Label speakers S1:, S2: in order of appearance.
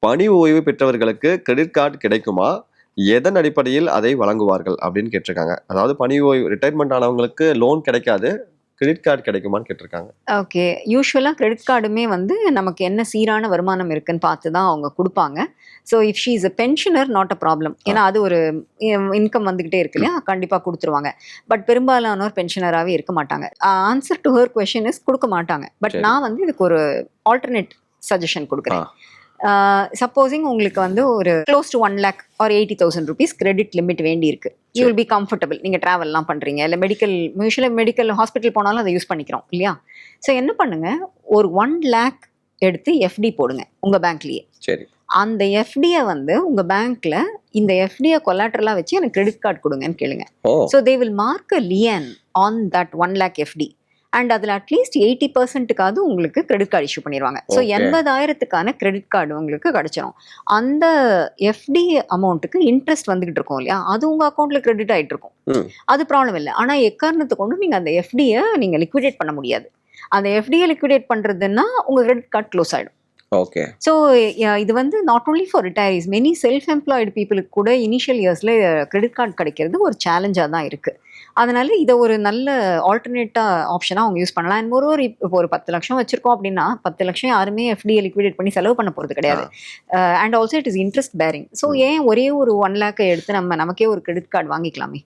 S1: பணி ஓய்வு பெற்றவர்களுக்கு கிரெடிட் கார்டு கிடைக்குமா? எதன் அடிப்படையில் அதை வழங்குவார்கள்? அப்படின்னு கேட்டிருக்காங்க. அதாவது பணி ஓய்வு ரிட்டயர்மெண்ட் ஆனவங்களுக்கு லோன் கிடைக்காது. கிரெடிட் கார்டு கிடைக்குமான்னு கேட்டிருக்காங்க.
S2: ஓகே. யூசுவலா கிரெடிட் கார்டுமே வந்து நமக்கு என்ன சீரான வருமானம் இருக்குன்னு பார்த்து தான் அவங்க குடுப்பாங்க. So if she is a pensioner not a problem. ஏன்னா அது ஒரு இன்கம் வந்துகிட்டே இருக்கு இல்லையா? கண்டிப்பா குடுத்துருவாங்க. பட் பெரும்பாலானோர் பென்ஷனராவே இருக்க மாட்டாங்க. Answer to her question is குடுக்க மாட்டாங்க. பட்
S1: சரி.
S2: நான் வந்து இதுக்கு ஒரு ஆல்டர்னேட் சஜஷன்
S1: ஆ.
S2: குடுக்குறேன். சப்போஸிங் உங்களுக்கு வந்து ஒரு close to 1 lakh or 80,000 rupees credit limit வேண்டியிருக்கு. You will be comfortable. நீங்க டிராவல்லாம் பண்றீங்க. இல்ல யூசுவலா மெடிக்கல் ஹாஸ்பிட்டல் போனாலும் அதை யூஸ் பண்ணிக்கிறோம் இல்லையா? ஸோ என்ன பண்ணுங்க, ஒரு 1 lakh எடுத்து எஃப்டி போடுங்க உங்க பேங்க்லயே.
S1: சரி.
S2: அந்த எஃப்டியை வந்து உங்க பேங்க்ல இந்த எஃப்டியை கொலாட்டரலா வச்சு எனக்கு கிரெடிட் கார்டு கொடுங்கன்னு கேளுங்க.
S1: Oh!
S2: So they will mark a lien on that 1 lakh FD. And அதில் அட்லீஸ்ட் 80%க்காவது உங்களுக்கு கிரெடிட் கார்டு இஷ்யூ பண்ணிடுவாங்க. So
S1: okay.
S2: 80,000க்கான கிரெடிட் கார்டு உங்களுக்கு கிடைச்சிரும். அந்த எஃப்டி அமௌண்ட்டுக்கு இன்ட்ரெஸ்ட் வந்துகிட்டு இருக்கும் இல்லையா? அது உங்க அக்கௌண்ட்ல கிரெடிட் ஆயிட்டு இருக்கும்.
S1: ம்.
S2: அது ப்ராப்ளம் இல்லை. ஆனால் எக்காரணத்தை கொண்டு நீங்க அந்த எஃப்டியை நீங்க லிக்விடேட் பண்ண முடியாது. அந்த எஃப்டியை லிக்விடேட் பண்றதுன்னா உங்க கிரெடிட் கார்டு க்ளோஸ் ஆயிடும்.
S1: ஓகே.
S2: ஸோ இது வந்து not only for retirees, many self employed பீப்புளுக்கு கூட இனிஷியல் இயர்ஸில் கிரெடிட் கார்டு கிடைக்கிறது ஒரு சேலஞ்சாக தான் இருக்குது. அதனால இதை ஒரு நல்ல ஆல்டர்னேட்டாக ஆப்ஷனாக அவங்க யூஸ் பண்ணலாம். அண்ட் ஒரு இப்போ ஒரு 10 லட்சம் வச்சிருக்கோம் அப்படின்னா 10 லட்சம் யாருமே எஃப்டியை லிக்விடேட் பண்ணி செலவு பண்ண போகிறது கிடையாது. And also it is interest bearing. So ஏன் ஒரே ஒரு 1 lakh எடுத்து நமக்கே ஒரு கிரெடிட் கார்டு வாங்கிக்கலாமே.